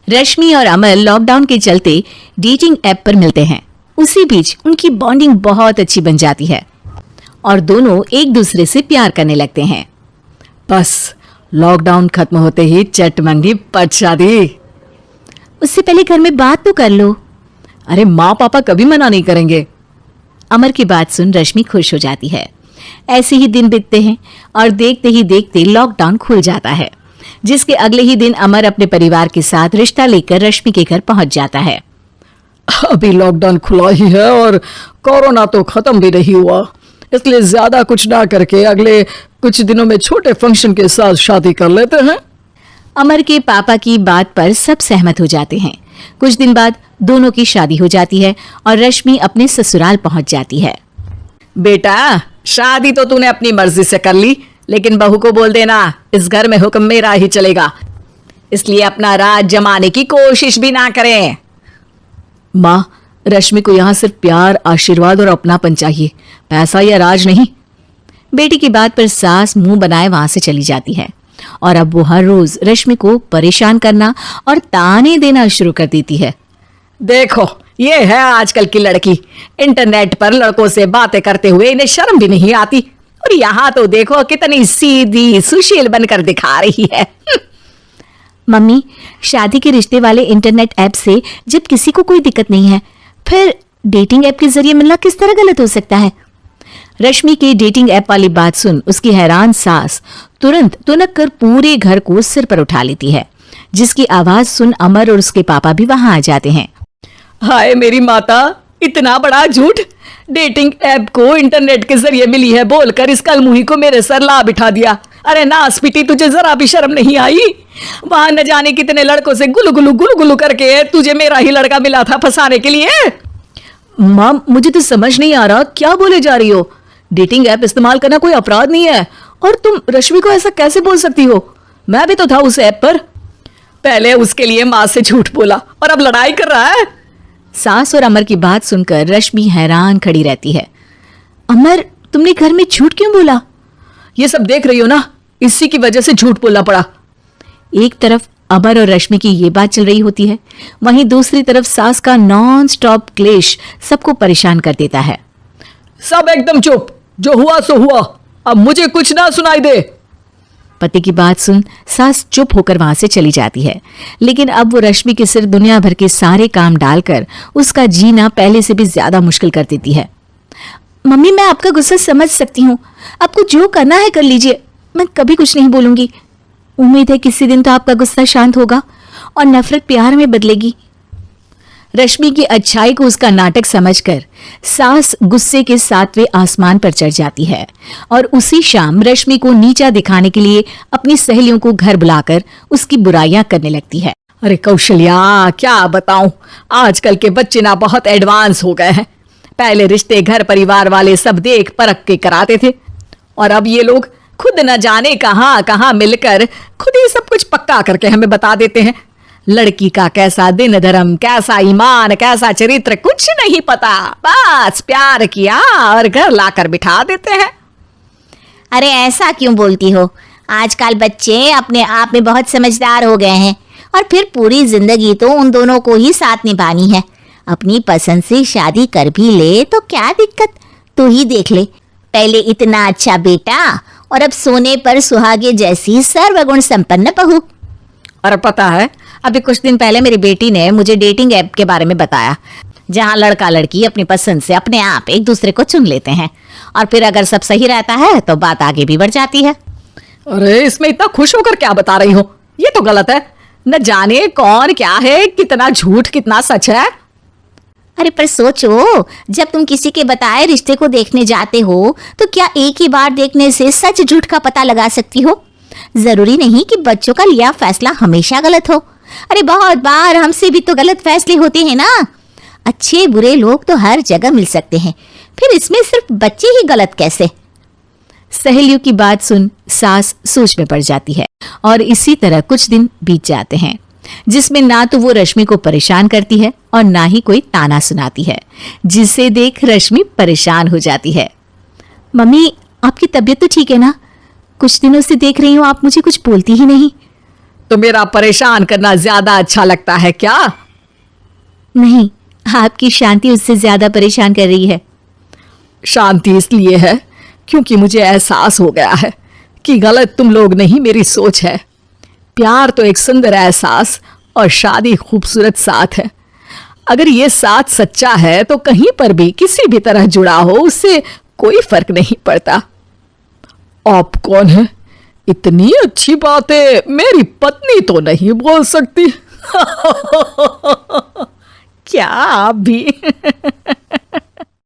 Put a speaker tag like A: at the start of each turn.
A: रश्मि और अमर लॉकडाउन के चलते डेटिंग ऐप पर मिलते हैं। उसी बीच उनकी बॉन्डिंग बहुत अच्छी बन जाती है और दोनों एक दूसरे से प्यार करने लगते हैं।
B: बस लॉकडाउन खत्म होते ही चट मंडी पट शादी।
A: उससे पहले घर में बात तो कर लो।
B: अरे माँ पापा कभी मना नहीं करेंगे।
A: अमर की बात सुन रश्मि खुश हो जाती है। ऐसे ही दिन बीतते हैं और देखते ही देखते लॉकडाउन खुल जाता है, जिसके अगले ही दिन अमर अपने परिवार के साथ रिश्ता लेकर रश्मि के घर पहुंच जाता है।
B: अभी लॉकडाउन खुला ही है और कोरोना तो खत्म भी नहीं हुआ, इसलिए ज्यादा कुछ ना करके अगले कुछ दिनों में छोटे फंक्शन के साथ शादी कर लेते हैं।
A: अमर के पापा की बात पर सब सहमत हो जाते हैं। कुछ दिन बाद दोनों की शादी हो जाती है और रश्मि अपने ससुराल पहुंच जाती है।
B: बेटा, शादी तो तूने अपनी मर्जी से कर ली, लेकिन बहू को बोल देना इस घर में हुक्म मेरा ही चलेगा, इसलिए अपना राज जमाने की कोशिश भी ना करें।
A: माँ, रश्मि को यहाँ सिर्फ प्यार, आशीर्वाद और अपनापन चाहिए, पैसा या राज नहीं। बेटी की बात पर सास मुंह बनाए वहां से चली जाती है और अब वो हर रोज रश्मि को परेशान करना और ताने देना शुरू कर देती है।
B: देखो, ये है आजकल की लड़की, इंटरनेट पर लड़कों से बातें करते हुए इन्हें शर्म भी नहीं आती, और यहाँ तो देखो कितनी सीधी सुशील बनकर दिखा रही है।
A: मम्मी, शादी के रिश्ते वाले इंटरनेट ऐप से जब किसी को कोई दिक्कत नहीं है, फिर डेटिंग ऐप के जरिए मिलना किस तरह गलत हो सकता है? रश्मि के डेटिंग ऐप वाली बात सुन उसकी हैरान सास तुरंत तुनक कर पूरे घर को सिर पर उठा लेती है, जिसकी आवाज सुन अमर और उसके पापा भी वहां आ जाते हैं।
B: हाय मेरी माता, इतना बड़ा झूठ! डेटिंग ऐप को इंटरनेट के जरिए मिली है बोलकर इस कलमुही को मेरे सर ला बिठा दिया। अरे नासपीटी, तुझे जरा भी शर्म नहीं आई? वहां न जाने कितने लड़कों से गुलू गुलू करके तुझे मेरा ही लड़का मिला था फंसाने के लिए।
A: मां, मुझे तो समझ नहीं आ रहा क्या बोले जा रही हो। डेटिंग ऐप इस्तेमाल करना कोई अपराध नहीं है, और तुम रश्मि को ऐसा कैसे बोल सकती हो? मैं भी तो था उस ऐप पर।
B: पहले उसके लिए माँ से झूठ बोला और अब लड़ाई कर रहा है।
A: सास और अमर की बात सुनकर रश्मि हैरान खड़ी रहती है। अमर, तुमने घर में झूठ क्यों बोला?
B: ये सब देख रही हो ना, इसी की वजह से झूठ बोलना पड़ा।
A: एक तरफ अमर और रश्मि की ये बात चल रही होती है, वहीं दूसरी तरफ सास का नॉन स्टॉप क्लेश सबको परेशान कर देता है।
B: सब एकदम चुप, जो हुआ सो हुआ, अब मुझे कुछ ना सुनाई दे।
A: पति की बात सुन सास चुप होकर वहां से चली जाती है, लेकिन अब वो रश्मि के सिर दुनिया भर के सारे काम डालकर उसका जीना पहले से भी ज्यादा मुश्किल कर देती है। मम्मी, मैं आपका गुस्सा समझ सकती हूँ, आपको जो करना है कर लीजिए, मैं कभी कुछ नहीं बोलूंगी। उम्मीद है किसी दिन तो आपका गुस्सा शांत होगा और नफरत प्यार में बदलेगी। रश्मि की अच्छाई को उसका नाटक समझकर सास गुस्से के 7वें आसमान पर चढ़ जाती है और उसी शाम रश्मि को नीचा दिखाने के लिए अपनी सहेलियों को घर बुलाकर उसकी बुराइयां करने लगती है।
B: अरे कौशल्या, क्या बताऊं, आजकल के बच्चे ना बहुत एडवांस हो गए हैं। पहले रिश्ते घर परिवार वाले सब देख परख के कराते थे, और अब ये लोग खुद न जाने कहां कहां मिलकर खुद ही सब कुछ पक्का करके हमें बता देते हैं। लड़की का कैसा दिन धर्म, कैसा ईमान, कैसा चरित्र कुछ नहीं पता, बस प्यार किया और घर लाकर बिठा देते हैं।
C: अरे ऐसा क्यों बोलती हो? आजकल बच्चे अपने आप में बहुत समझदार हो गए हैं, और फिर पूरी जिंदगी तो उन दोनों को ही साथ निभानी है। अपनी पसंद से शादी कर भी ले तो क्या दिक्कत, तू ही देख ले, पहले इतना अच्छा बेटा और अब सोने पर सुहागे जैसी सर्वगुण संपन्न बहू।
A: और पता है, अभी कुछ दिन पहले मेरी बेटी ने मुझे डेटिंग ऐप के बारे में बताया, जहां लड़का लड़की अपनी पसंद से अपने आप एक दूसरे को चुन लेते हैं, और फिर अगर सब सही रहता है तो बात आगे भी बढ़ जाती है।
B: अरे इसमें इतना खुश होकर क्या बता रही हो? ये तो गलत है। न जाने कौन क्या है, कितना झूठ कितना सच है।
C: अरे पर सोचो, जब तुम किसी के बताए रिश्ते को देखने जाते हो तो क्या एक ही बार देखने से सच झूठ का पता लगा सकती हो? जरूरी नहीं कि बच्चों का लिया फैसला हमेशा गलत हो। अरे बहुत बार हमसे भी तो गलत फैसले होते हैं ना। अच्छे बुरे लोग तो हर जगह मिल सकते हैं, फिर इसमें सिर्फ बच्चे ही गलत कैसे?
A: सहेलियों की बात सुन सास सोच में पड़ जाती है, और इसी तरह कुछ दिन बीत जाते हैं, जिसमें ना तो वो रश्मि को परेशान करती है और ना ही कोई ताना सुनाती है, जिसे देख रश्मि परेशान हो जाती है। मम्मी, आपकी तबीयत तो ठीक है ना? कुछ दिनों से देख रही हूँ आप मुझे कुछ बोलती ही नहीं।
B: तो मेरा परेशान करना ज्यादा अच्छा लगता है क्या?
A: नहीं, आपकी शांति उससे ज्यादा परेशान कर रही है।
B: शांति इसलिए है क्योंकि मुझे एहसास हो गया है कि गलत तुम लोग नहीं, मेरी सोच है। प्यार तो एक सुंदर एहसास और शादी खूबसूरत साथ है। अगर ये साथ सच्चा है तो कहीं पर भी किसी भी तरह जुड़ा हो, उससे कोई फर्क नहीं पड़ता। आप कौन है? इतनी अच्छी बातें मेरी पत्नी तो नहीं बोल सकती। क्या आप भी?